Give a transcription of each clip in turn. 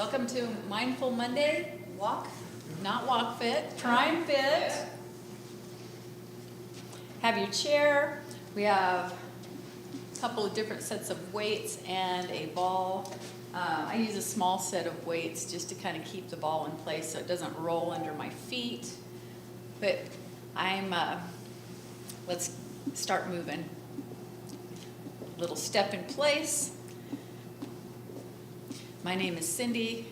Welcome to Mindful Monday Walk, not Walk Fit, PrimeFit. Have your chair. We have a couple of different sets of weights and a ball. I use a small set of weights just to kind of keep the ball in place so it doesn't roll under my feet. But let's start moving. Little step in place. My name is Cindy.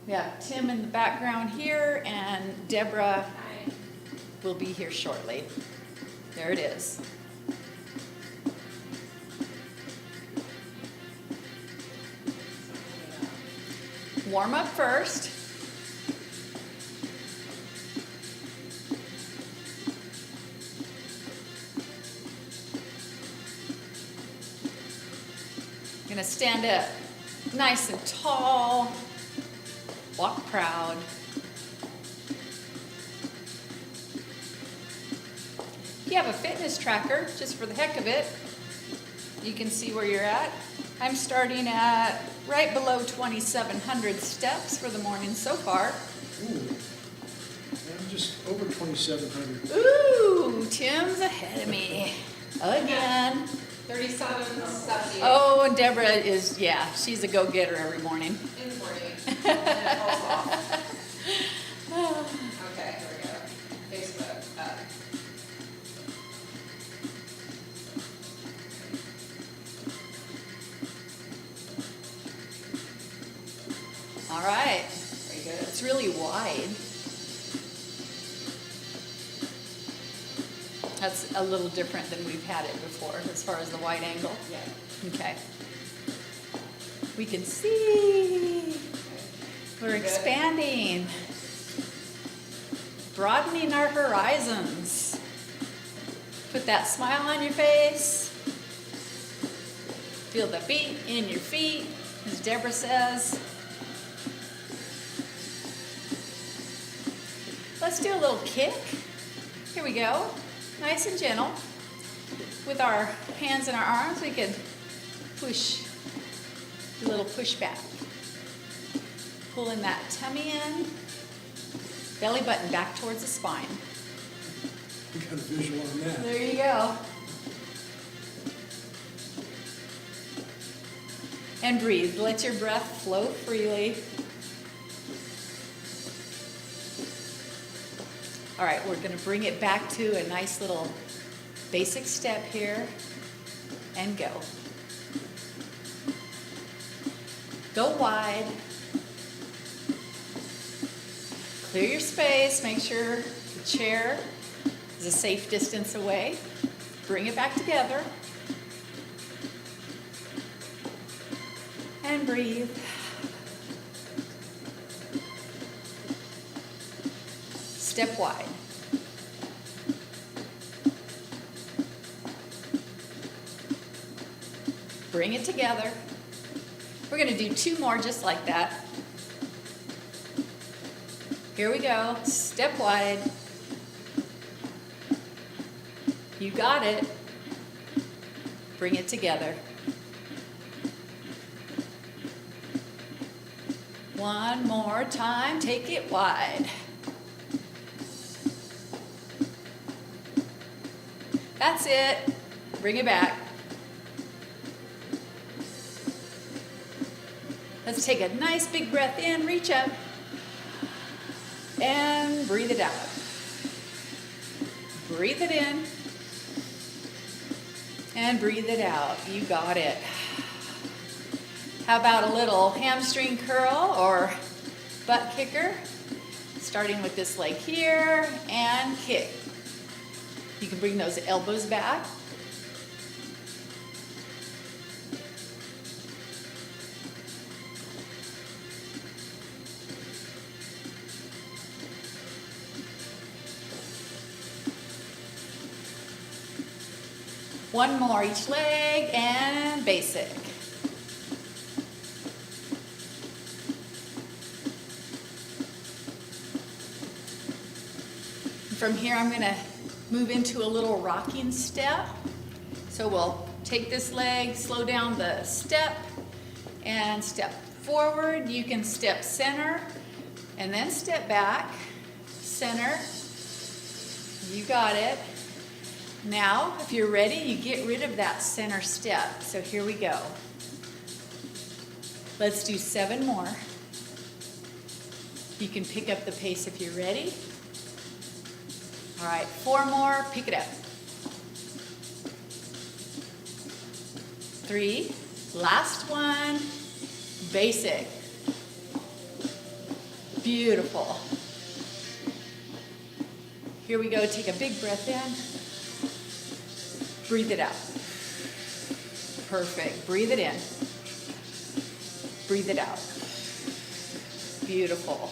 We have Tim in the background here, and Deborah will be here shortly. There it is. Warm up first. Gonna stand up nice and tall. Walk proud. If you have a fitness tracker, just for the heck of it, you can see where you're at. I'm starting at right below 2,700 steps for the morning so far. Ooh, I'm just over 2,700. Ooh, Tim's ahead of me again. 37.70 Oh, and Deborah is, yeah, she's a go-getter every morning. in the morning. And then it falls off. Okay, here we go. Facebook. All right, Very good. it's really wide. That's a little different than we've had it before as far as the wide angle. Yeah. Okay. We can see. Okay. We're Good. expanding. Broadening our horizons. Put that smile on your face. Feel the beat in your feet, as Deborah says. Let's do a little kick. Here we go. Nice and gentle. With our hands and our arms, we can push, a little push back. Pulling that tummy in, belly button back towards the spine. We got a visual on that. There you go. And breathe. Let your breath flow freely. All right, we're going to bring it back to a nice little basic step here and go. Go wide. Clear your space. Make sure the chair is a safe distance away. Bring it back together. And breathe. Step wide. Bring it together. We're going to do 2 more just like that. Here we go. Step wide. You got it. Bring it together. 1 more time. Take it wide. That's it. Bring it back. Let's take a nice big breath in, reach up, and breathe it out. Breathe it in, and breathe it out. You got it. How about a little hamstring curl or butt kicker? Starting with this leg here, and kick. You can bring those elbows back. One more each leg and basic. From here I'm going to move into a little rocking step. So we'll take this leg, slow down the step, and step forward, you can step center and then step back. Center. You got it. Now, if you're ready, you get rid of that center step. So here we go. Let's do 7 more. You can pick up the pace if you're ready. All right, 4 more, pick it up. 3, last one, basic. Beautiful. Here we go, take a big breath in. Breathe it out. Perfect, breathe it in. Breathe it out. Beautiful.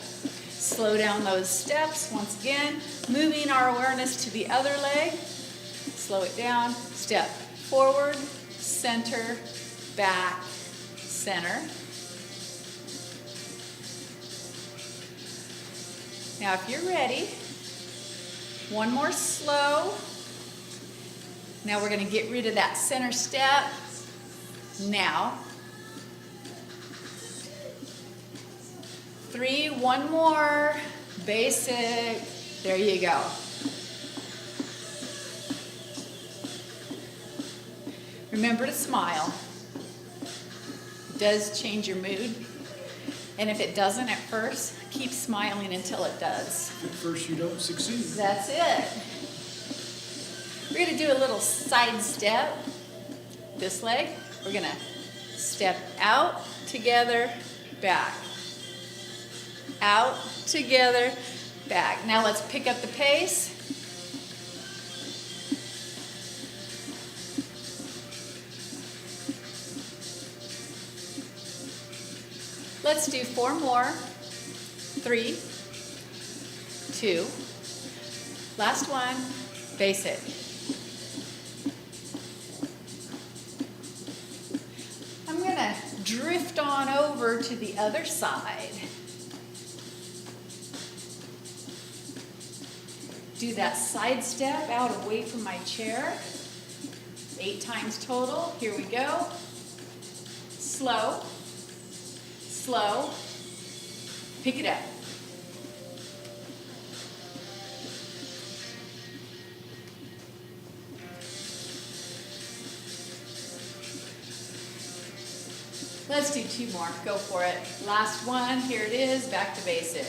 Slow down those steps once again, moving our awareness to the other leg. Slow it down. Step forward, center, back, center. Now if you're ready, one more slow. Now we're going to get rid of that center step. Now 3, one more, basic, there you go. Remember to smile. It does change your mood. And if it doesn't at first, keep smiling until it does. At first you don't succeed. That's it. We're going to do a little side step. This leg, we're going to step out, together, back. Out, together, back. Now let's pick up the pace. Let's do 4 more. 3, 2, last one, basic. I'm going to drift on over to the other side. Do that side step out away from my chair. 8 times total. Here we go. Slow. Slow. Pick it up. Let's do 2 more. Go for it. Last one. Here it is. Back to basic.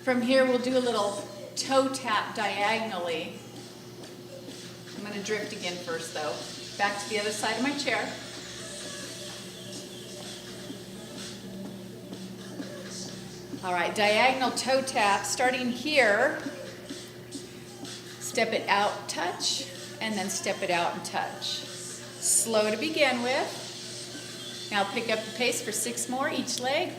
From here, we'll do a little toe tap diagonally. I'm going to drift again first, though. Back to the other side of my chair. All right, diagonal toe tap, starting here. Step it out, touch, and then step it out and touch. Slow to begin with. Now pick up the pace for 6 more each leg.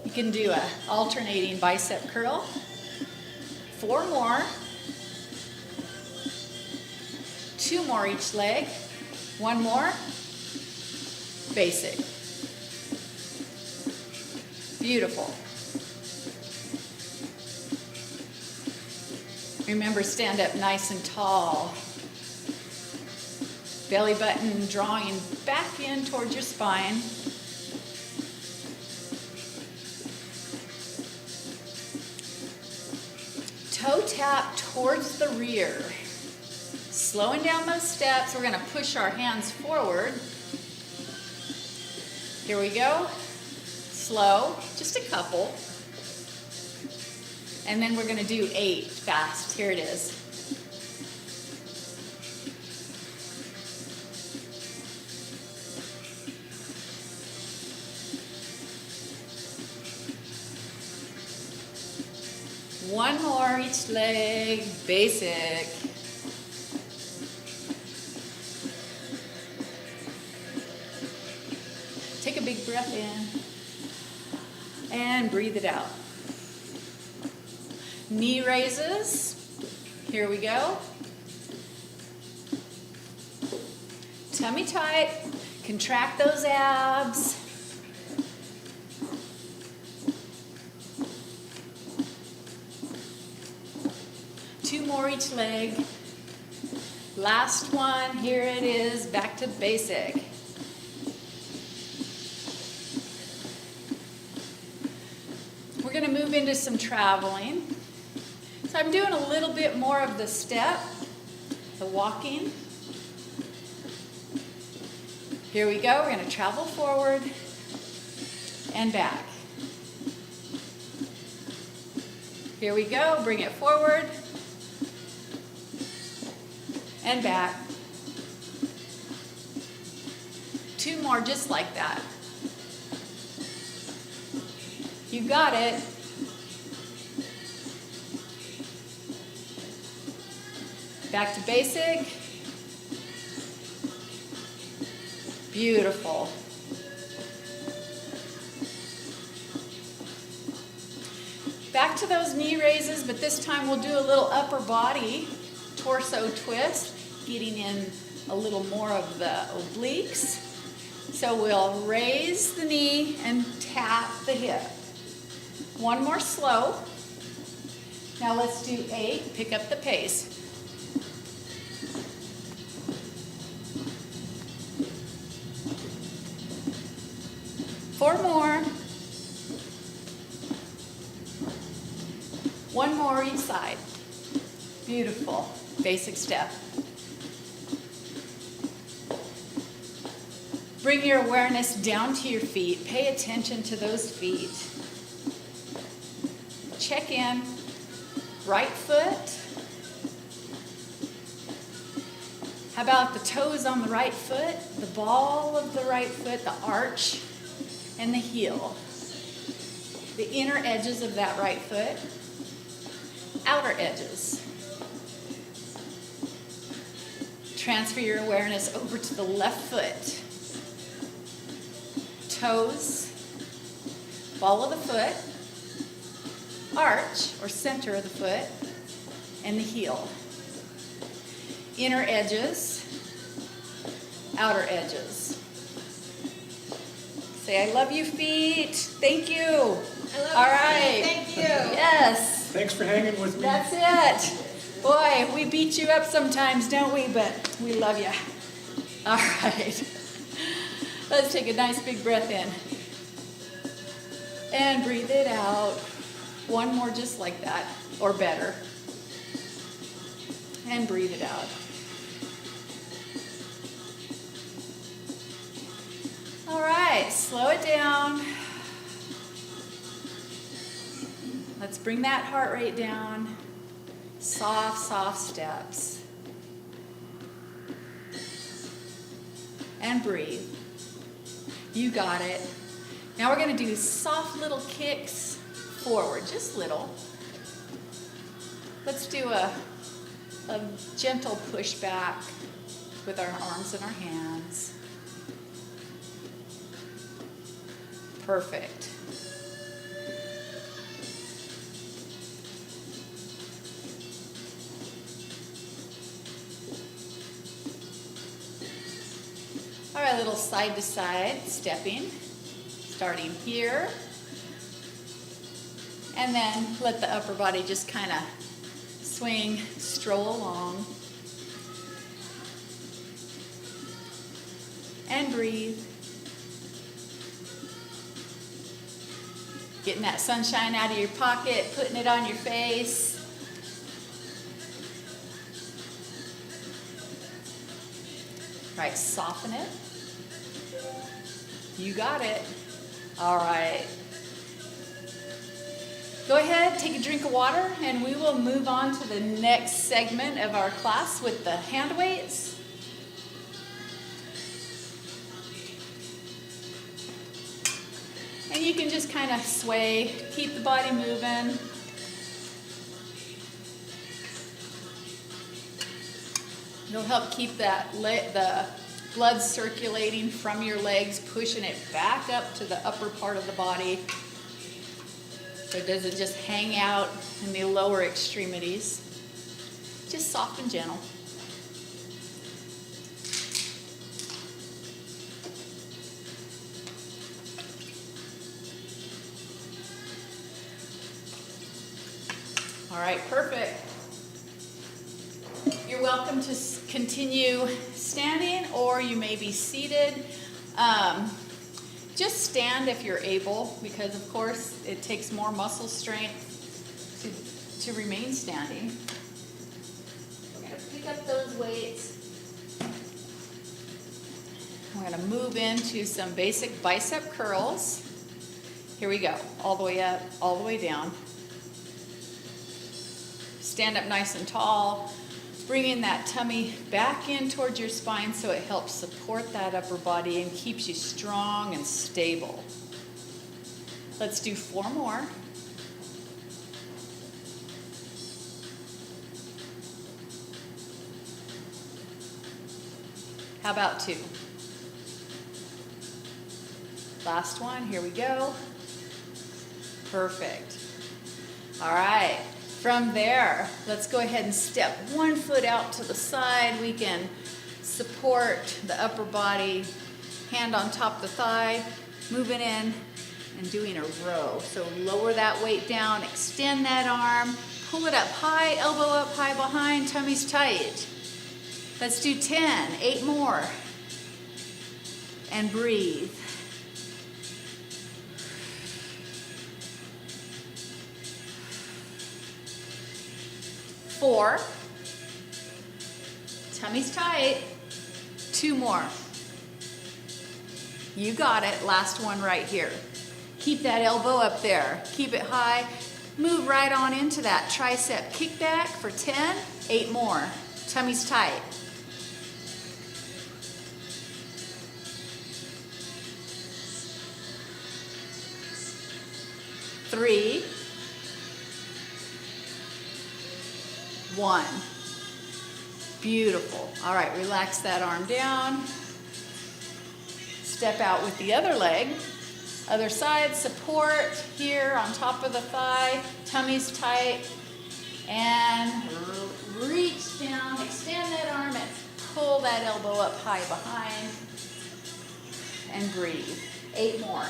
You can do a alternating bicep curl. 4 more. 2 more each leg. 1 more. Basic. Beautiful. Remember, stand up nice and tall. Belly button drawing back in towards your spine. Toe tap towards the rear. Slowing down those steps, we're going to push our hands forward. Here we go. Slow, just a couple. And then we're going to do 8 fast. Here it is. One more each leg, basic. Take a big breath in and breathe it out. Knee raises. Here we go. Tummy tight. Contract those abs. 2 more each leg. Last one, here it is, back to basic. We're gonna move into some traveling. So I'm doing a little bit more of the step, the walking. Here we go, we're gonna travel forward and back. Here we go, bring it forward and back. 2 more just like that. You got it. Back to basic. Beautiful. Back to those knee raises, but this time we'll do a little upper body torso twist, getting in a little more of the obliques. So we'll raise the knee and tap the hip. 1 more slow. Now let's do 8, pick up the pace. Four more. 1 more each side. Beautiful. Basic step. Bring your awareness down to your feet. Pay attention to those feet. Check in. Right foot. How about the toes on the right foot, the ball of the right foot, the arch, and the heel? The inner edges of that right foot, outer edges. Transfer your awareness over to the left foot. Toes, ball of the foot, arch or center of the foot, and the heel. Inner edges, outer edges. Say, I love you, feet. Thank you. I love All you. right. Thank you. Yes. Thanks for hanging with me. That's it. Boy, we beat you up sometimes, don't we? But we love you. All right. Let's take a nice big breath in. And breathe it out. 1 more just like that, or better. And breathe it out. All right, slow it down. Let's bring that heart rate down. Soft, soft steps. And breathe. You got it. Now we're going to do soft little kicks forward, just little. Let's do a gentle push back with our arms and our hands. Perfect. All right, little side to side stepping, starting here. And then let the upper body just kind of swing, stroll along. And breathe. Getting that sunshine out of your pocket, putting it on your face. Right, soften it. You got it. All right. Go ahead, take a drink of water, and we will move on to the next segment of our class with the hand weights. And you can just kind of sway, keep the body moving. It'll help keep the blood circulating from your legs, pushing it back up to the upper part of the body. So it doesn't just hang out in the lower extremities. Just soft and gentle. All right, perfect. welcome to continue standing, or you may be seated. Just stand if you're able, because of course it takes more muscle strength to remain standing. We're going to pick up those weights. We're going to move into some basic bicep curls. Here we go, all the way up, all the way down. Stand up nice and tall, bringing that tummy back in towards your spine so it helps support that upper body and keeps you strong and stable. Let's do 4 more. How about 2? Last one, here we go. Perfect. All right, from there, let's go ahead and step 1 foot out to the side. We can support the upper body, hand on top of the thigh, moving in and doing a row. So lower that weight down, extend that arm, pull it up high, elbow up, high behind, tummy's tight. Let's do 10, 8 more. And breathe. 4. Tummy's tight. 2 more. You got it. Last one right here. Keep that elbow up there. Keep it high. Move right on into that tricep kickback for 10. 8 more. Tummy's tight. 3, 1. Beautiful. All right, relax that arm down. Step out with the other leg. Other side, support here on top of the thigh. Tummy's tight. And reach down, extend that arm and pull that elbow up high behind. And breathe. 8 more.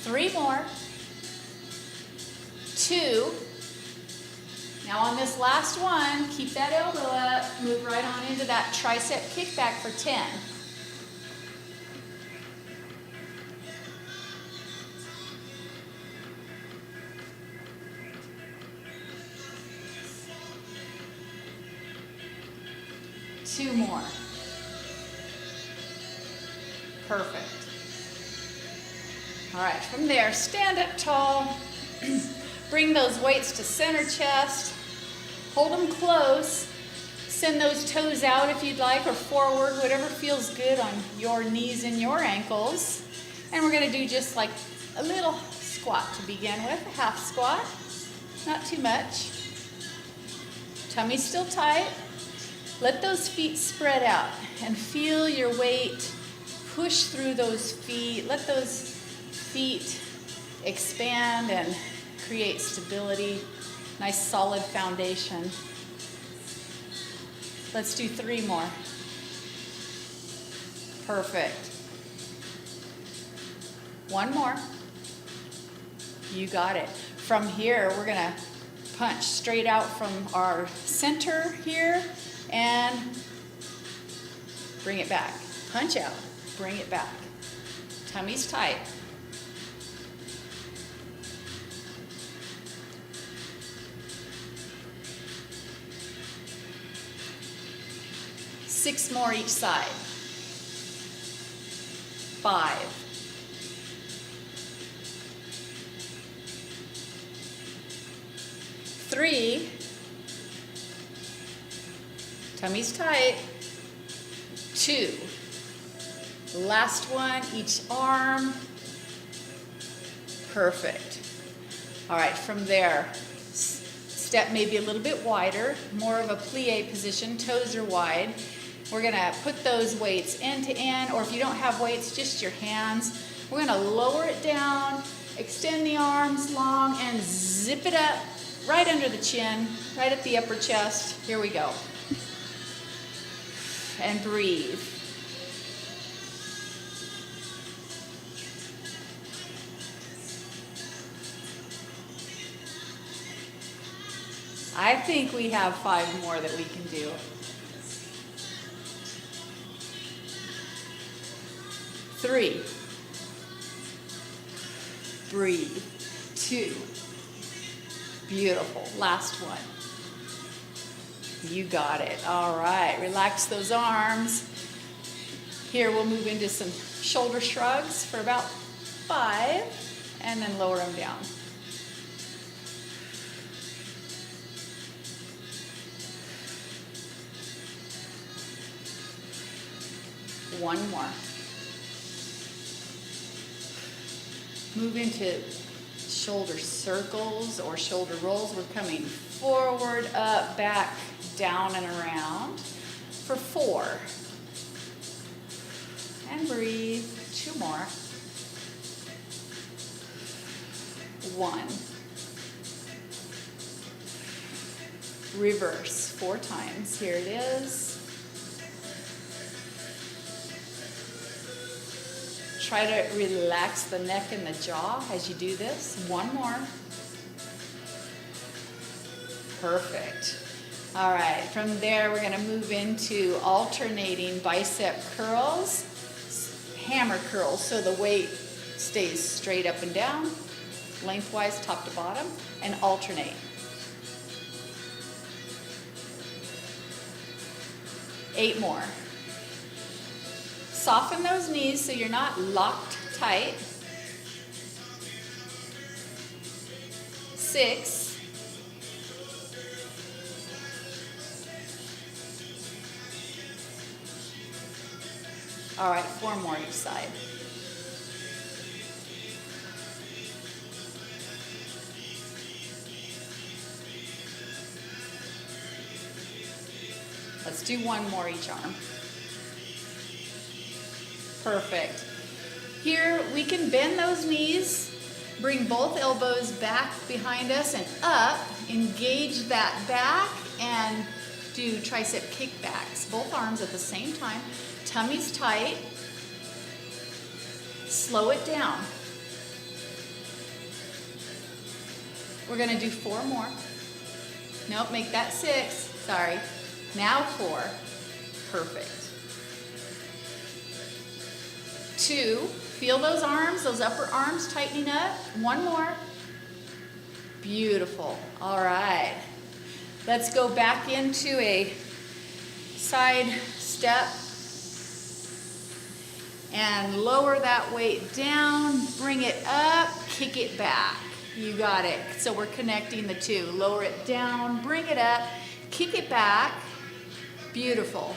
Three more. 2. Now on this last one, keep that elbow up, move right on into that tricep kickback for 10. Two more. Perfect. All right, from there, stand up tall. Bring those weights to center chest. Hold them close. Send those toes out if you'd like, or forward, whatever feels good on your knees and your ankles. And we're going to do just like a little squat to begin with, a half squat. Not too much. Tummy's still tight. Let those feet spread out and feel your weight push through those feet. Let those feet expand and create stability. Nice solid foundation. Let's do 3 more. Perfect. 1 more. You got it. From here, we're going to punch straight out from our center here and bring it back. Punch out, bring it back. Tummy's tight. Six more each side. 5. 3. Tummy's tight. 2. Last one, each arm. Perfect. All right, from there, step maybe a little bit wider, more of a plie position, toes are wide. We're gonna put those weights end to end, or if you don't have weights, just your hands. We're gonna lower it down, extend the arms long, and zip it up right under the chin, right at the upper chest. Here we go. And breathe. I think we have 5 more that we can do. 3. Breathe. 2. Beautiful. Last one. You got it. All right. Relax those arms. Here we'll move into some shoulder shrugs for about 5 and then lower them down. One more. Move into shoulder circles or shoulder rolls. We're coming forward, up, back, down, and around for 4. And breathe. 2 more. 1. Reverse 4 times. Here it is. Try to relax the neck and the jaw as you do this. 1 more. Perfect. All right, from there we're gonna move into alternating bicep curls, hammer curls, so the weight stays straight up and down, lengthwise top to bottom, and alternate. 8 more. Soften those knees so you're not locked tight. 6. All right, 4 more each side. Let's do 1 more each arm. Perfect. Here we can bend those knees, bring both elbows back behind us and up, engage that back and do tricep kickbacks. Both arms at the same time. Tummy's tight. Slow it down. We're gonna do 4 more. Nope, make that 6. Sorry. Now 4. Perfect. 2. Feel those arms, those upper arms tightening up. 1 more. Beautiful. All right. Let's go back into a side step and lower that weight down, bring it up, kick it back. You got it. So we're connecting the 2. Lower it down, bring it up, kick it back. Beautiful.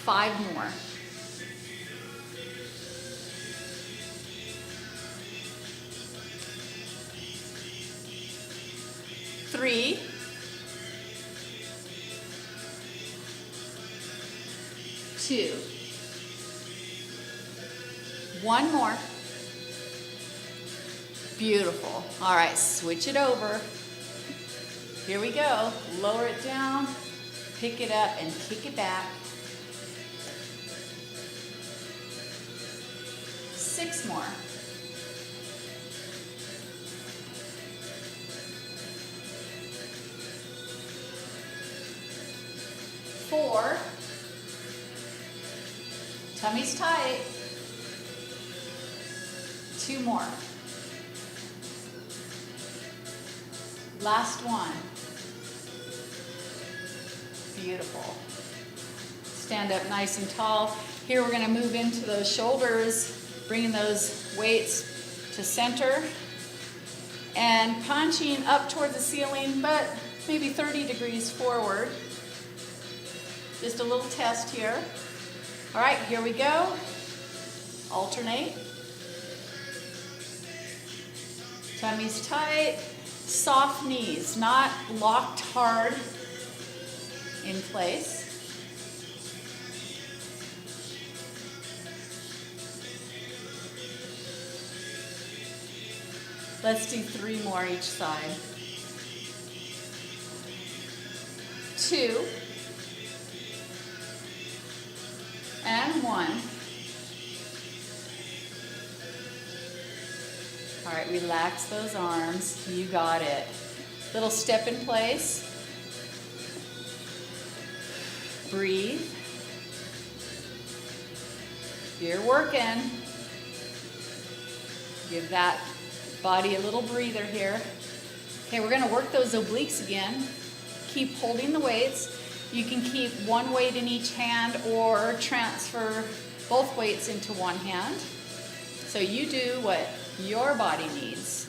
5 more. 3. 2. 1 more. Beautiful. All right, switch it over. Here we go. Lower it down, pick it up, and kick it back. 6 more. 4. Tummy's tight. 2 more. Last one. Beautiful. Stand up nice and tall. Here we're going to move into those shoulders, bringing those weights to center and punching up toward the ceiling, but maybe 30 degrees forward. Just a little test here. All right, here we go. Alternate. Tummy's tight. Soft knees, not locked hard in place. Let's do 3 more each side. 2. And 1. All right, relax those arms. You got it. Little step in place. Breathe. You're working. Give that body a little breather here. Okay, we're gonna work those obliques again. Keep holding the weights. You can keep one weight in each hand or transfer both weights into one hand. So you do what your body needs.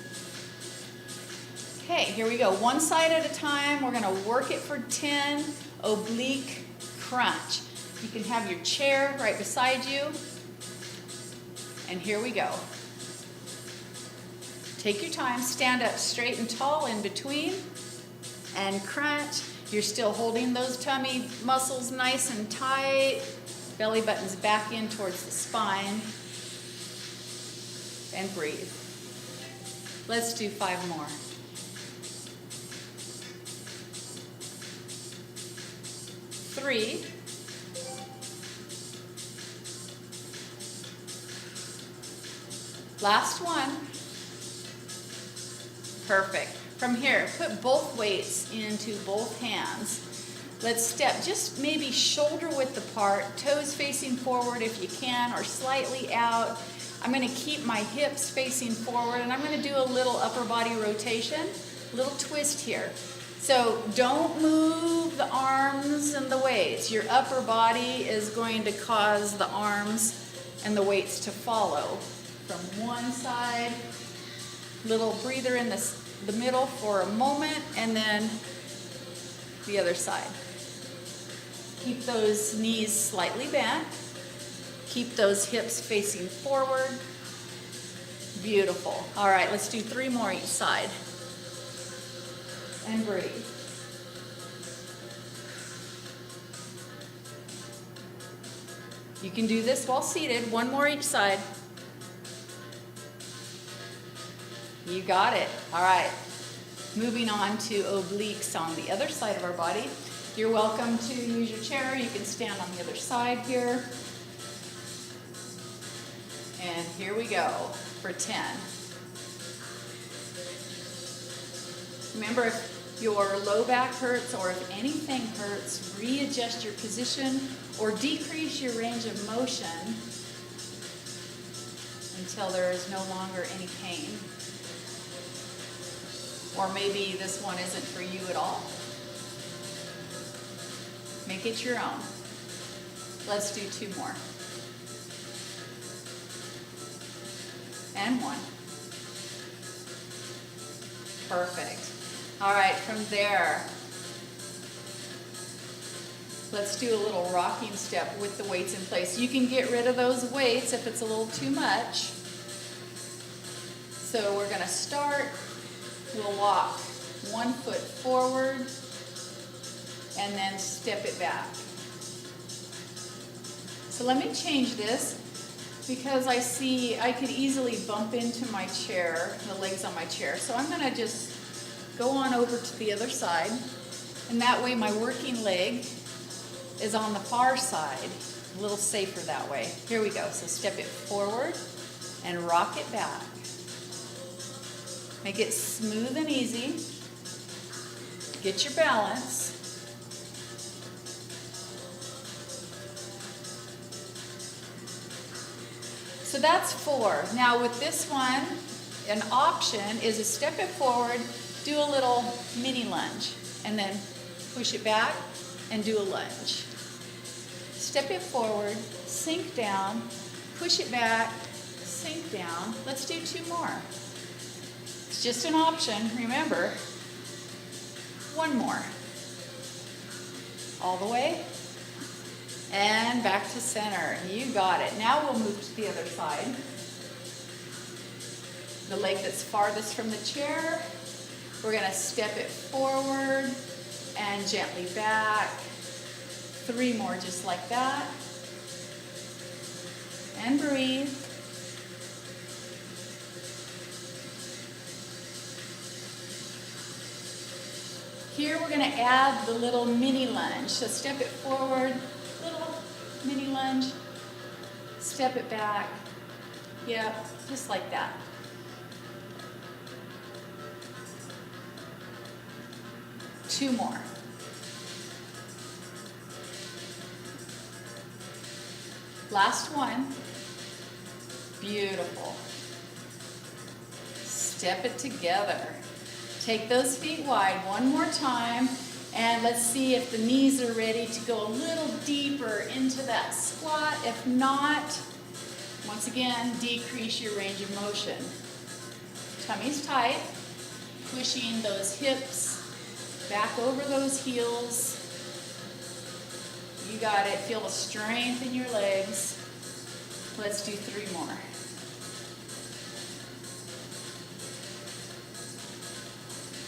Okay, here we go. One side at a time. We're gonna work it for 10, oblique crunch. You can have your chair right beside you. And here we go. Take your time, stand up straight and tall in between, and crunch. You're still holding those tummy muscles nice and tight. Belly button's back in towards the spine. And breathe. Let's do 5 more. Three. Last one. Perfect. From here, put both weights into both hands. Let's step just maybe shoulder width apart, toes facing forward if you can, or slightly out. I'm going to keep my hips facing forward, and I'm going to do a little upper body rotation, a little twist here. So don't move the arms and the weights. Your upper body is going to cause the arms and the weights to follow. From one side, little breather in the middle for a moment, and then the other side. Keep those knees slightly bent. Keep those hips facing forward. Beautiful. All right, let's do 3 more each side. And breathe. You can do this while seated. 1 more each side. You got it. All right. Moving on to obliques on the other side of our body. You're welcome to use your chair. You can stand on the other side here. And here we go for 10. Remember, if your low back hurts or if anything hurts, readjust your position or decrease your range of motion until there is no longer any pain. Or maybe this one isn't for you at all. Make it your own. Let's do 2 more. And 1. Perfect. All right, from there, let's do a little rocking step with the weights in place. You can get rid of those weights if it's a little too much. So we're going to start. We'll walk 1 foot forward and then step it back. So let me change this because I see I could easily bump into my chair, the legs on my chair. So I'm going to just go on over to the other side, and that way my working leg is on the far side, a little safer that way. Here we go. So step it forward and rock it back. Make it smooth and easy. Get your balance. So that's 4. Now with this one, an option is to step it forward, do a little mini lunge, and then push it back and do a lunge. Step it forward, sink down, push it back, sink down. Let's do 2 more. It's just an option, remember. 1 more. All the way. And back to center. You got it. Now we'll move to the other side. The leg that's farthest from the chair. We're going to step it forward and gently back. 3 more just like that. And breathe. Here we're going to add the little mini lunge. So step it forward, little mini lunge, step it back. Yeah, just like that. 2 more. Last one. Beautiful. Step it together. Take those feet wide one more time, and let's see if the knees are ready to go a little deeper into that squat. If not, once again, decrease your range of motion. Tummy's tight, pushing those hips back over those heels. You got it. Feel the strength in your legs. Let's do 3 more.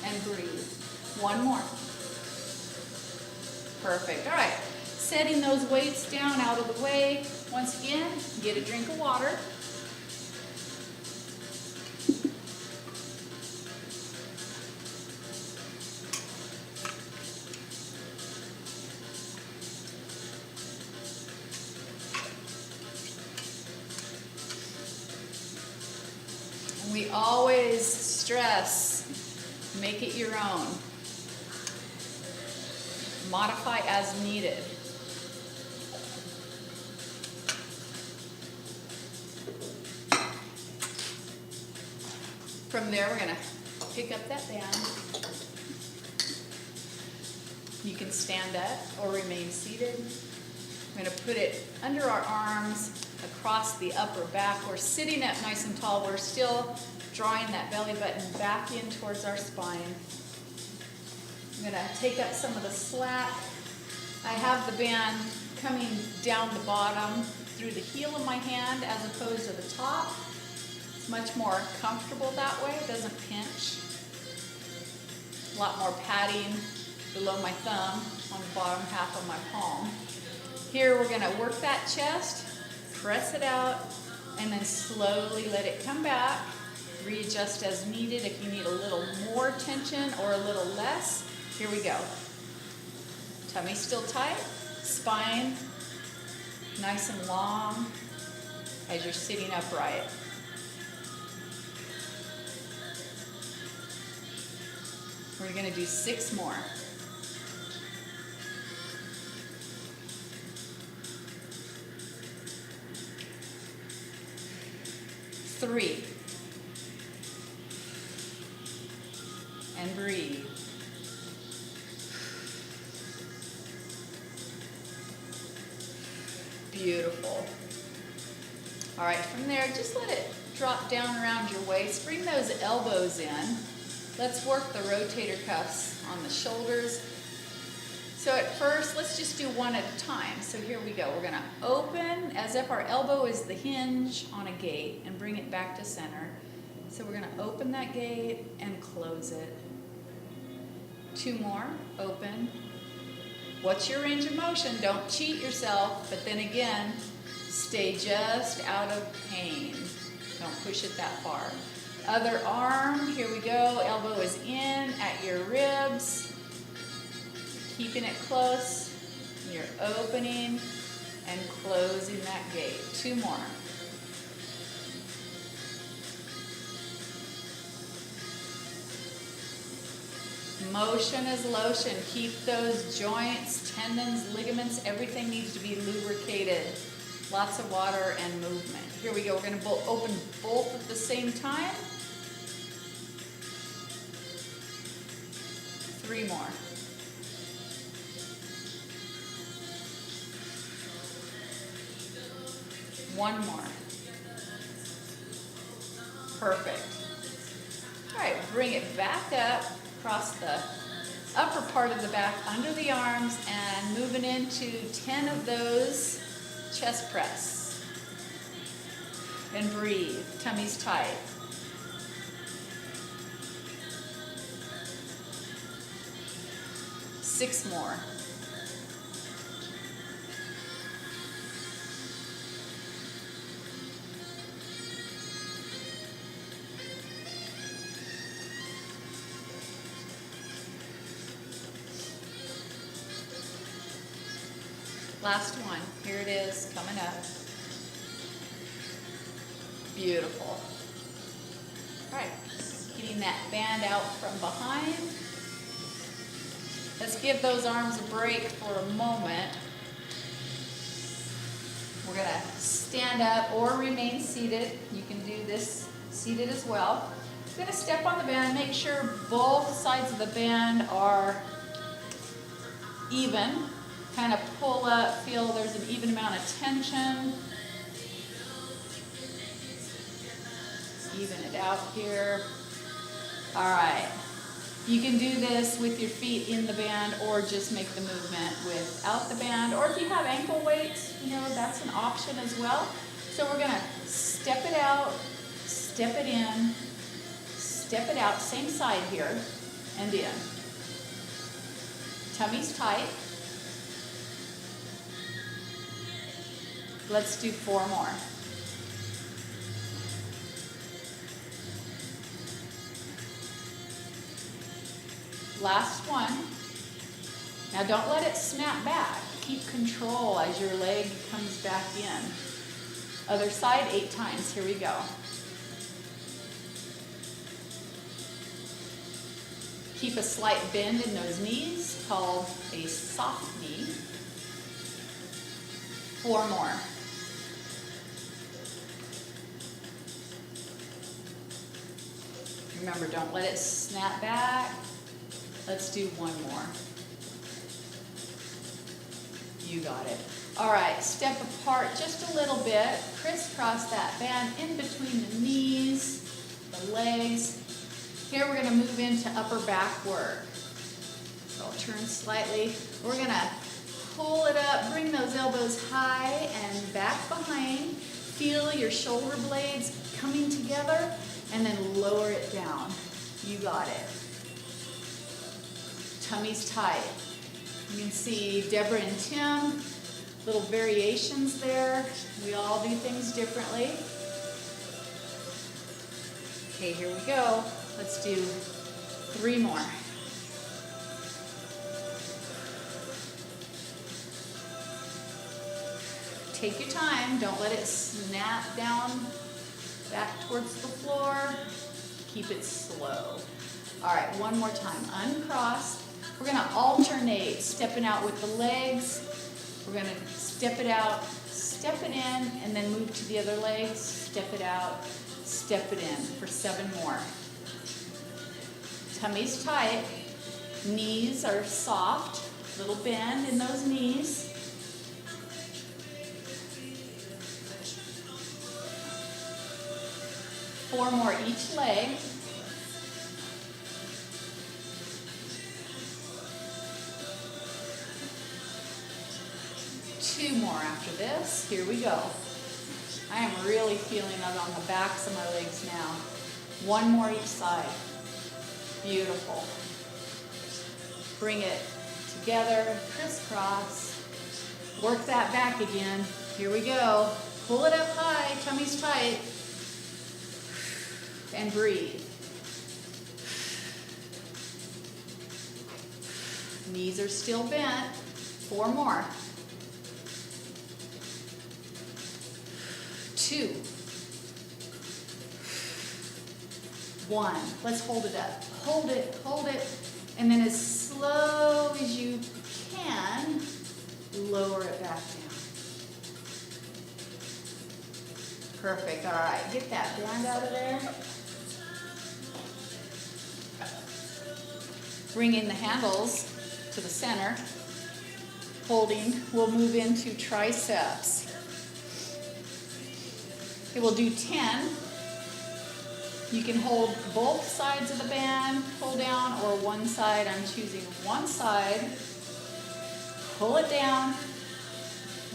And breathe. 1 more. Perfect. All right. Setting those weights down out of the way. Once again, get a drink of water. We always stress, make it your own. Modify as needed. From there, we're going to pick up that band. You can stand up or remain seated. I'm going to put it under our arms, across the upper back. We're sitting up nice and tall. We're still drawing that belly button back in towards our spine. I'm going to take up some of the slack. I have the band coming down the bottom through the heel of my hand as opposed to the top. It's much more comfortable that way. It doesn't pinch. A lot more padding below my thumb on the bottom half of my palm. Here we're going to work that chest. Press it out, and then slowly let it come back. Readjust as needed if you need a little more tension or a little less. Here we go. Tummy still tight, spine nice and long as you're sitting upright. We're going to do 6 more. 3. And breathe. Beautiful. All right, from there, just let it drop down around your waist. Bring those elbows in. Let's work the rotator cuffs on the shoulders. So at first, let's just do one at a time. So here we go. We're going to open as if our elbow is the hinge on a gate and bring it back to center. So we're going to open that gate and close it. 2 more. Open. What's your range of motion? Don't cheat yourself, but then again, stay just out of pain. Don't push it that far. Other arm, here we go. Elbow is in at your ribs. Keeping it close. You're opening and closing that gate. 2 more. Motion is lotion. Keep those joints, tendons, ligaments, everything needs to be lubricated. Lots of water and movement. Here we go. We're going to open both at the same time. 3 more. One more. Perfect. All right, bring it back up across the upper part of the back under the arms and moving into 10 of those chest press. And breathe. Tummy's tight. Six more. Last one. Here it is, coming up. Beautiful. All right, getting that band out from behind. Let's give those arms a break for a moment. We're gonna stand up or remain seated. You can do this seated as well. We're gonna step on the band, make sure both sides of the band are even. Kind of pull up, feel there's an even amount of tension. Even it out here. All right. You can do this with your feet in the band or just make the movement without the band. Or if you have ankle weights, you know, that's an option as well. So we're gonna step it out, step it in, step it out, same side here, and in. Tummy's tight. Let's do 4 more. Last one. Now don't let it snap back. Keep control as your leg comes back in. Other side 8 times. Here we go. Keep a slight bend in those knees, called a soft knee. 4 more. Remember, don't let it snap back. Let's do 1 more. You got it. All right, step apart just a little bit. Crisscross that band in between the knees, the legs. Here we're gonna move into upper back work. So I'll turn slightly. We're gonna pull it up, bring those elbows high and back behind. Feel your shoulder blades coming together and then lower it down. You got it. Tummy's tight. You can see Deborah and Tim, little variations there. We all do things differently. Okay, here we go. Let's do 3 more. Take your time. Don't let it snap down back towards the floor. Keep it slow. All right, 1 more time. Uncross. We're gonna alternate, stepping out with the legs. We're gonna step it out, step it in, and then move to the other leg. Step it out, step it in for 7 more. Tummy's tight. Knees are soft. Little bend in those knees. 4 more each leg. Two more after this. Here we go. I am really feeling it on the backs of my legs now. 1 more each side. Beautiful. Bring it together, crisscross. Work that back again. Here we go. Pull it up high, tummy's tight. And breathe. Knees are still bent. 4 more. 2. 1. Let's hold it up. Hold it, and then as slow as you can, lower it back down. Perfect. All right, get that band out of there. Bringing the handles to the center. Holding, we'll move into triceps. Okay, we'll do 10. You can hold both sides of the band, pull down, or one side. I'm choosing one side. Pull it down,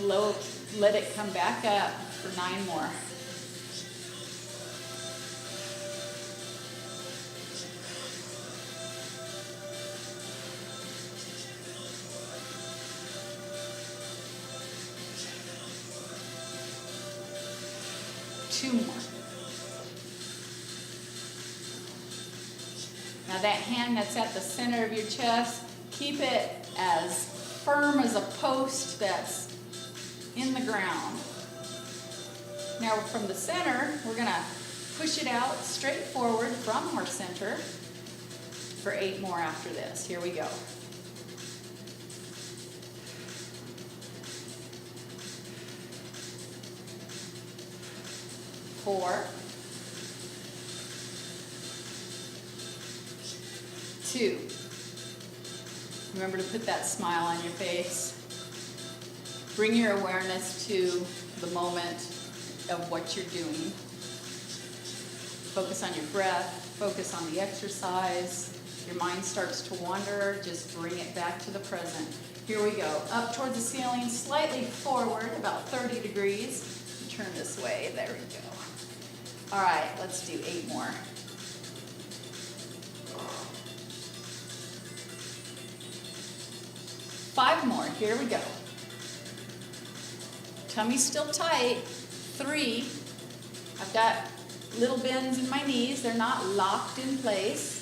low, let it come back up for 9 more. Two more. Now that hand that's at the center of your chest, keep it as firm as a post that's in the ground. Now from the center, we're gonna push it out straight forward from our center for 8 more after this. Here we go. 4, 2. Remember to put that smile on your face. Bring your awareness to the moment of what you're doing. Focus on your breath, focus on the exercise. Your mind starts to wander, just bring it back to the present. Here we go. Up towards the ceiling, slightly forward, about 30 degrees. Turn this way, there we go. All right, let's do 8 more. 5 more, here we go. Tummy's still tight. 3. I've got little bends in my knees. They're not locked in place.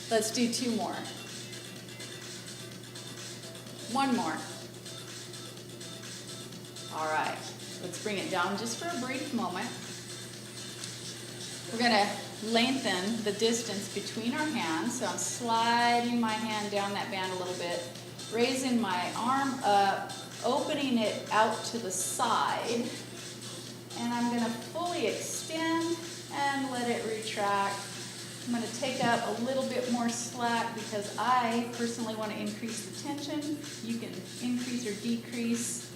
Let's do 2 more. 1 more. All right, let's bring it down just for a brief moment. We're gonna lengthen the distance between our hands. So I'm sliding my hand down that band a little bit, raising my arm up, opening it out to the side, and I'm gonna fully extend and let it retract. I'm gonna take up a little bit more slack because I personally want to increase the tension. You can increase or decrease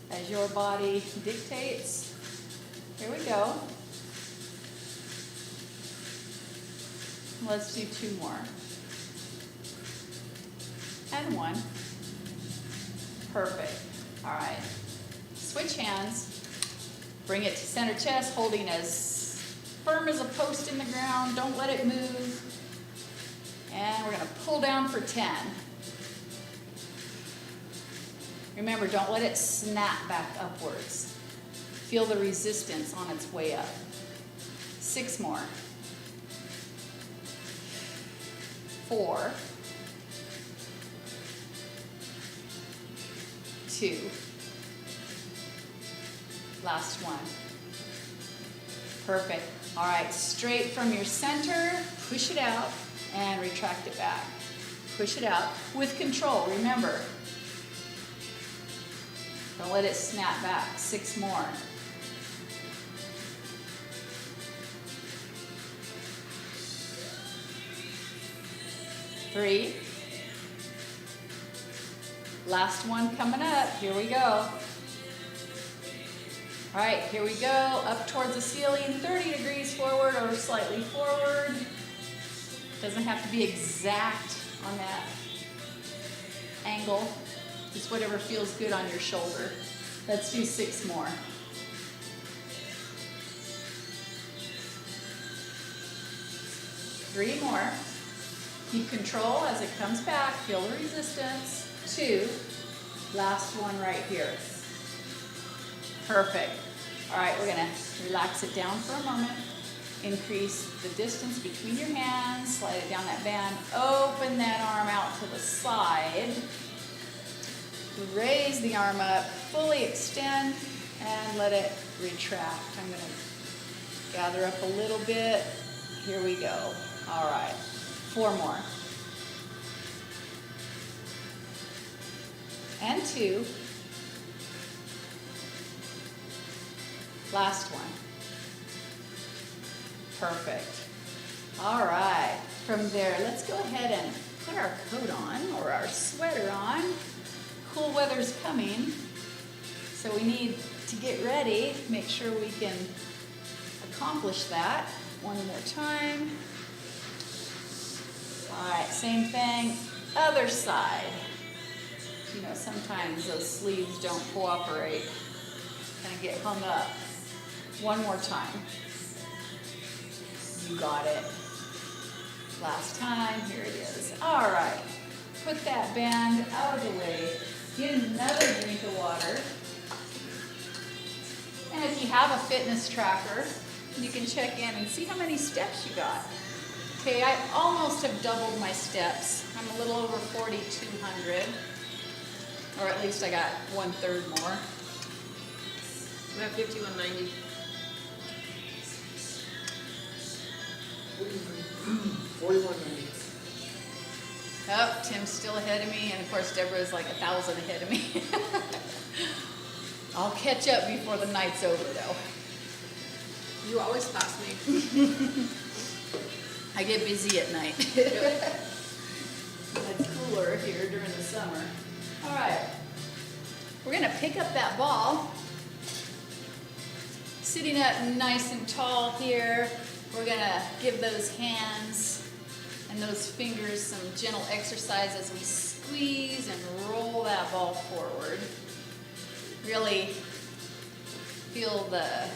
as your body dictates. Here we go. Let's do 2 more. And 1. Perfect. All right. Switch hands. Bring it to center chest, holding as firm as a post in the ground. Don't let it move. And we're going to pull down for 10. Remember, don't let it snap back upwards. Feel the resistance on its way up. 6 more. 4. 2. Last one. Perfect. All right, straight from your center, push it out and retract it back. Push it out with control, remember. Don't let it snap back. 6 more. 3. Last one coming up. Here we go. All right, here we go. Up towards the ceiling, 30 degrees forward or slightly forward. Doesn't have to be exact on that angle. Just whatever feels good on your shoulder. Let's do 6 more. 3 more. Keep control as it comes back. Feel the resistance. 2. Last one right here. Perfect. All right, we're gonna relax it down for a moment. Increase the distance between your hands. Slide it down that band. Open that arm out to the side. Raise the arm up. Fully extend and let it retract. I'm gonna gather up a little bit. Here we go. All right. 4 more. And 2. Last one. Perfect. All right. From there, let's go ahead and put our coat on or our sweater on. Cool weather's coming, so we need to get ready. Make sure we can accomplish that. One more time. All right, same thing, other side. You know, sometimes those sleeves don't cooperate. Kind of get hung up. One more time. You got it. Last time, here it is. All right, put that band out of the way. Get another drink of water. And if you have a fitness tracker, you can check in and see how many steps you got. Okay, I almost have doubled my steps. I'm a little over 4,200. Or at least I got 1/3 more. We have 5190. 4190. Oh, Tim's still ahead of me, and of course Deborah's like 1,000 ahead of me. I'll catch up before the night's over though. You always pass me. I get busy at night. It's cooler here during the summer. All right, we're gonna pick up that ball. Sitting up nice and tall here, we're gonna give those hands and those fingers some gentle exercise as we squeeze and roll that ball forward. Really feel the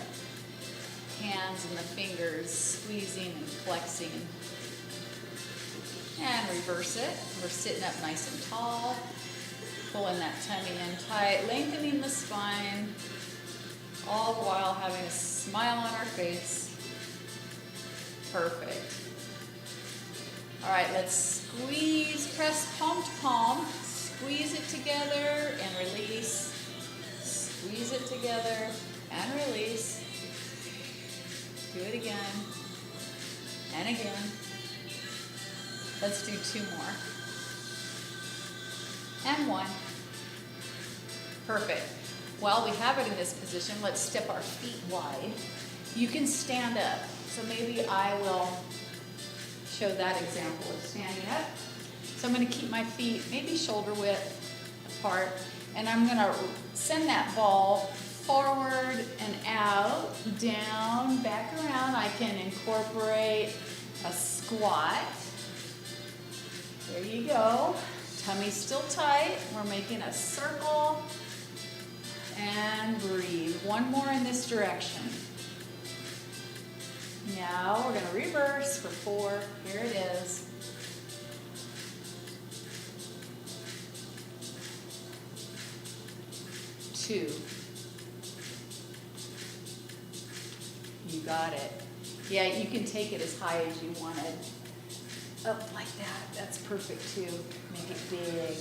hands and the fingers squeezing and flexing. And reverse it. We're sitting up nice and tall, pulling that tummy in tight, lengthening the spine, all the while having a smile on our face. Perfect. All right, let's squeeze, press palm to palm, squeeze it together and release. Squeeze it together and release. Do it again and again. Let's do 2 more. And 1. Perfect. While we have it in this position, let's step our feet wide. You can stand up. So maybe I will show that example of standing up. So I'm going to keep my feet maybe shoulder width apart, and I'm going to send that ball forward and out, down, back around. I can incorporate a squat. There you go. Tummy's still tight. We're making a circle. And breathe. 1 more in this direction. Now we're going to reverse for 4. Here it is. 2. You got it. Yeah, you can take it as high as you wanted. Up like that. That's perfect too. Make it big.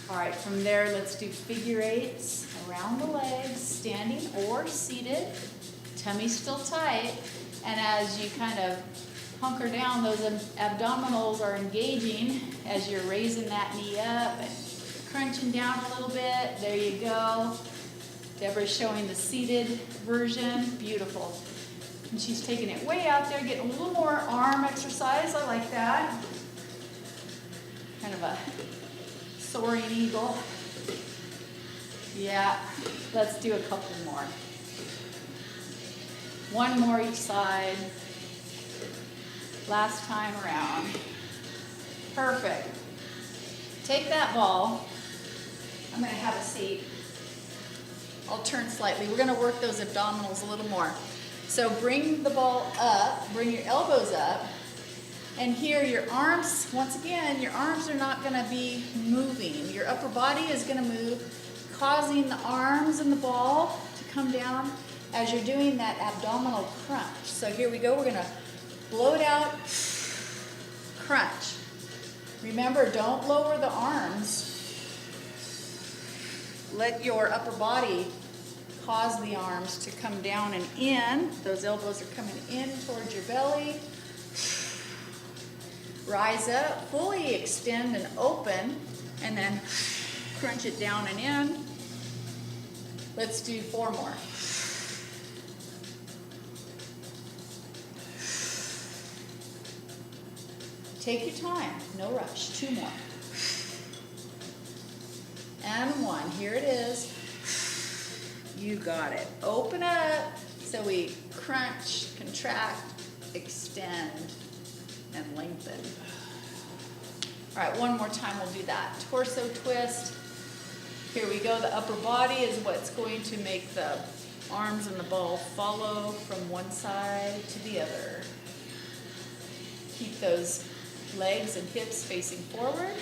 All right, from there, let's do figure 8s around the legs, standing or seated. Tummy's still tight. And as you kind of hunker down, those abdominals are engaging as you're raising that knee up and crunching down a little bit. There you go. Deborah's showing the seated version. Beautiful. And she's taking it way out there, getting a little more arm exercise. I like that. Kind of a soaring eagle. Yeah, let's do a couple more. 1 more each side. Last time around. Perfect. Take that ball. I'm going to have a seat. I'll turn slightly. We're going to work those abdominals a little more. So bring the ball up, bring your elbows up, and here your arms, once again, your arms are not going to be moving. Your upper body is going to move, causing the arms and the ball to come down as you're doing that abdominal crunch. So here we go. We're going to blow it out, crunch. Remember, don't lower the arms. Let your upper body cause the arms to come down and in. Those elbows are coming in towards your belly. Rise up, fully extend and open, and then crunch it down and in. Let's do 4 more. Take your time, no rush. 2 more. And 1, here it is. You got it. Open up. So we crunch, contract, extend, and lengthen. All right, 1 more time we'll do that. Torso twist. Here we go. The upper body is what's going to make the arms and the ball follow from one side to the other. Keep those legs and hips facing forward.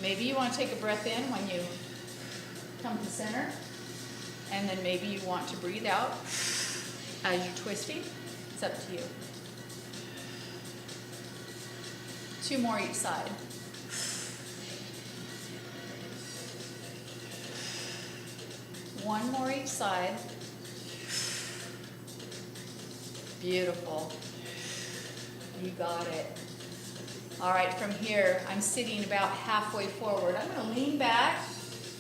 Maybe you want to take a breath in when you come to center, and then maybe you want to breathe out as you're twisting. It's up to you. 2 more each side. One more each side. Beautiful. You got it. All right, from here, I'm sitting about halfway forward. I'm going to lean back.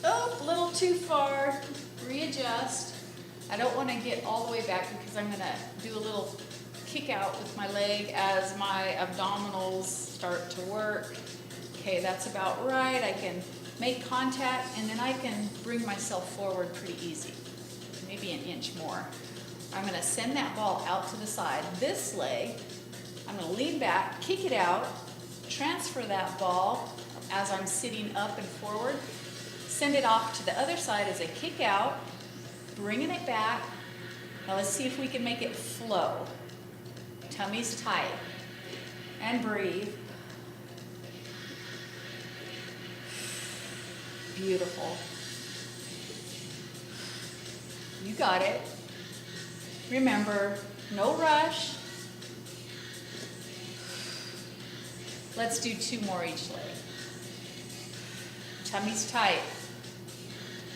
Oh, a little too far. Readjust. I don't want to get all the way back because I'm going to do a little kick out with my leg as my abdominals start to work. Okay, that's about right. I can make contact and then I can bring myself forward pretty easy, maybe an inch more. I'm going to send that ball out to the side. This leg, I'm going to lean back, kick it out, transfer that ball as I'm sitting up and forward, send it off to the other side as I kick out, bringing it back. Now let's see if we can make it flow. Tummy's tight. And breathe. Beautiful. You got it. Remember, no rush. Let's do 2 more each leg. Tummy's tight.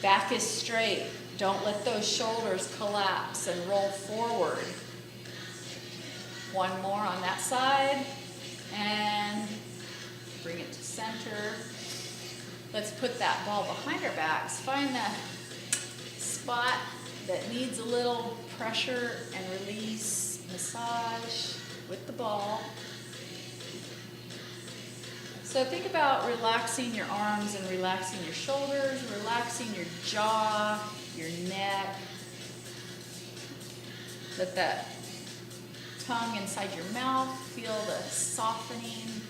Back is straight. Don't let those shoulders collapse and roll forward. 1 more on that side. And bring it to center. Let's put that ball behind our backs. Find the spot that needs a little pressure and release. Massage with the ball. So think about relaxing your arms and relaxing your shoulders, relaxing your jaw, your neck. Let that tongue inside your mouth feel the softening.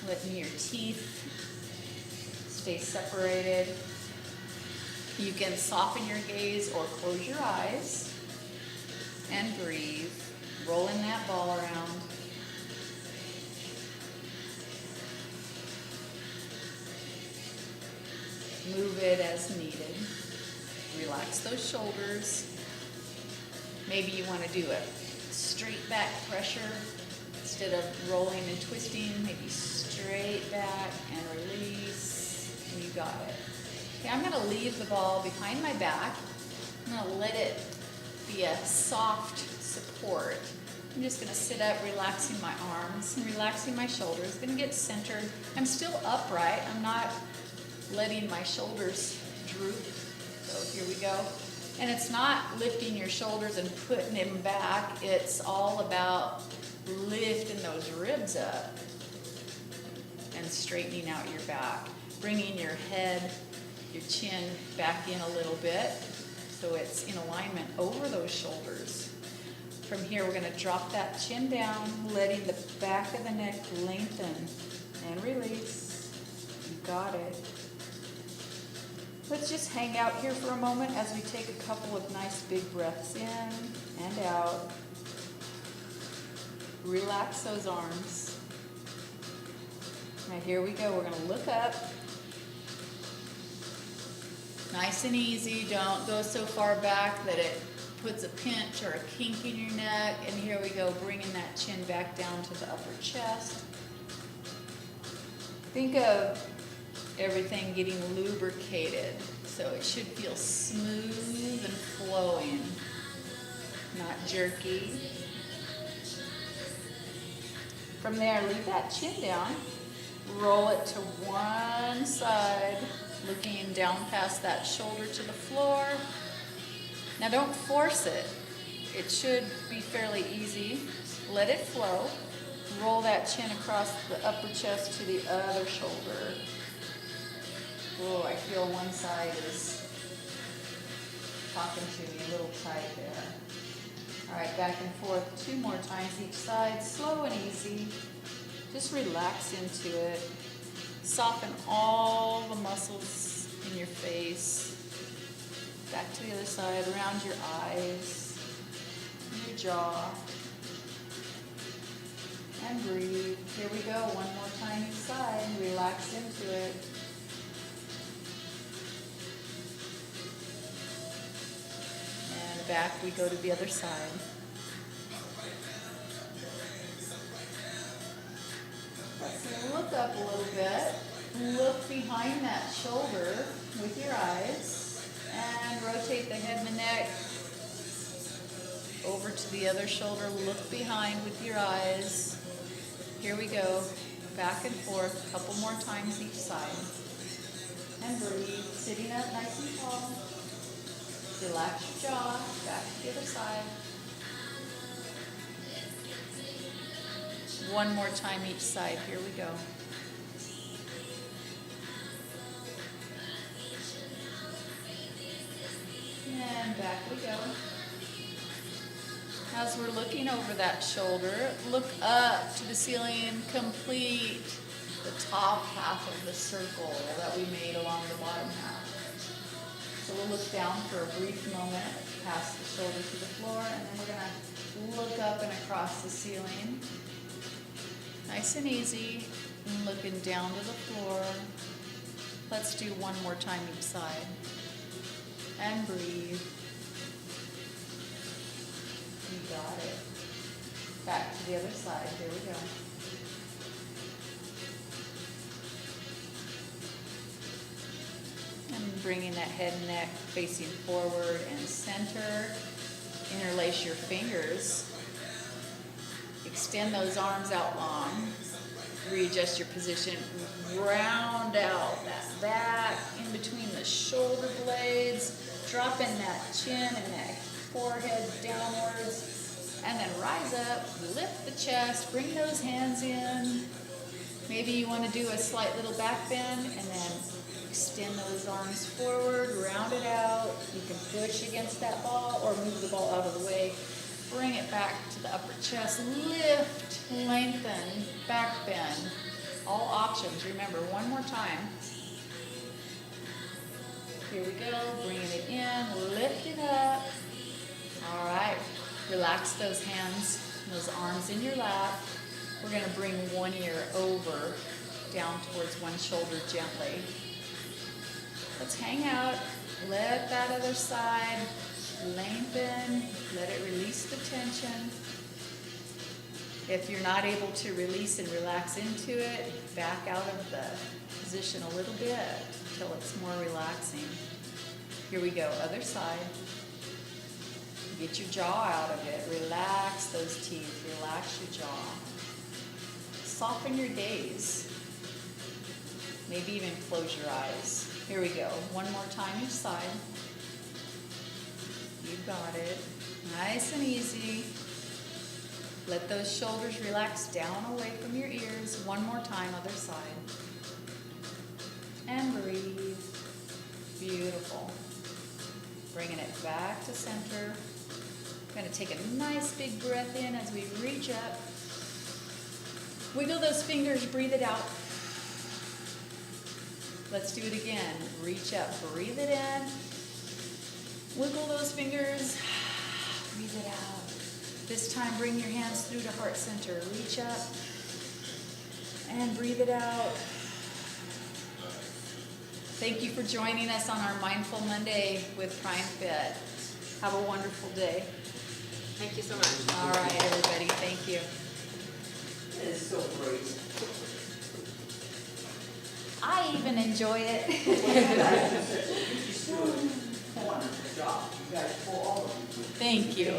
Letting your teeth stay separated. You can soften your gaze or close your eyes and breathe. Rolling that ball around. Move it as needed. Relax those shoulders. Maybe you want to do a straight back pressure instead of rolling and twisting. Maybe straight back and release. You got it. Okay, I'm going to leave the ball behind my back. I'm going to let it be a soft support. I'm just going to sit up, relaxing my arms and relaxing my shoulders. Going to get centered. I'm still upright. I'm not letting my shoulders droop. So here we go. And it's not lifting your shoulders and putting them back. It's all about lifting those ribs up and straightening out your back. Bringing your head, your chin back in a little bit so it's in alignment over those shoulders. From here, we're going to drop that chin down, letting the back of the neck lengthen and release. You got it. Let's just hang out here for a moment as we take a couple of nice big breaths in and out. Relax those arms. Now here we go. We're going to look up. Nice and easy. Don't go so far back that it puts a pinch or a kink in your neck. And here we go, bringing that chin back down to the upper chest. Think of everything getting lubricated, so it should feel smooth and flowing, not jerky. From there, leave that chin down, roll it to one side, looking down past that shoulder to the floor. Now don't force it. It should be fairly easy. Let it flow. Roll that chin across the upper chest to the other shoulder. Oh, I feel one side is talking to me a little tight there. All right, back and forth 2 more times each side, slow and easy. Just relax into it. Soften all the muscles in your face. Back to the other side, around your eyes, your jaw. And breathe. Here we go, 1 more time each side. Relax into it. And back we go to the other side. Let's look up a little bit. Look behind that shoulder with your eyes. And rotate the head and the neck over to the other shoulder. Look behind with your eyes. Here we go. Back and forth, a couple more times each side. And breathe. Sitting up nice and tall. Relax your jaw, back to the other side. One more time each side, here we go. And back we go. As we're looking over that shoulder, look up to the ceiling, complete the top half of the circle that we made along the bottom half. So we'll look down for a brief moment, pass the shoulder to the floor, and then we're going to look up and across the ceiling. Nice and easy, and looking down to the floor. Let's do one more time each side. And breathe. You got it. Back to the other side. Here we go. And bringing that head and neck facing forward and center. Interlace your fingers. Extend those arms out long. Readjust your position. Round out that back in between the shoulder blades. Dropping that chin and that forehead downwards. And then rise up, lift the chest, bring those hands in. Maybe you want to do a slight little back bend and then extend those arms forward, round it out. You can push against that ball or move the ball out of the way. Bring it back to the upper chest. Lift, lengthen, back bend. All options. Remember, one more time. Here we go. Bringing it in. Lift it up. All right. Relax those hands, those arms in your lap. We're going to bring one ear over, down towards one shoulder gently. Let's hang out. Let that other side lengthen. Let it release the tension. If you're not able to release and relax into it, back out of the position a little bit until it's more relaxing. Here we go, other side. Get your jaw out of it. Relax those teeth. Relax your jaw. Soften your gaze. Maybe even close your eyes. Here we go. One more time each side. You got it. Nice and easy. Let those shoulders relax down away from your ears. One more time, other side. And breathe. Beautiful. Bringing it back to center. Going to take a nice big breath in as we reach up. Wiggle those fingers, breathe it out. Let's do it again. Reach up, breathe it in. Wiggle those fingers, breathe it out. This time bring your hands through to heart center. Reach up and breathe it out. Thank you for joining us on our Mindful Monday with PrimeFit. Have a wonderful day. Thank you so much. All right, everybody, thank you. It is so great. I even enjoy it. You just do a wonderful job. You guys pull all of you. Thank you.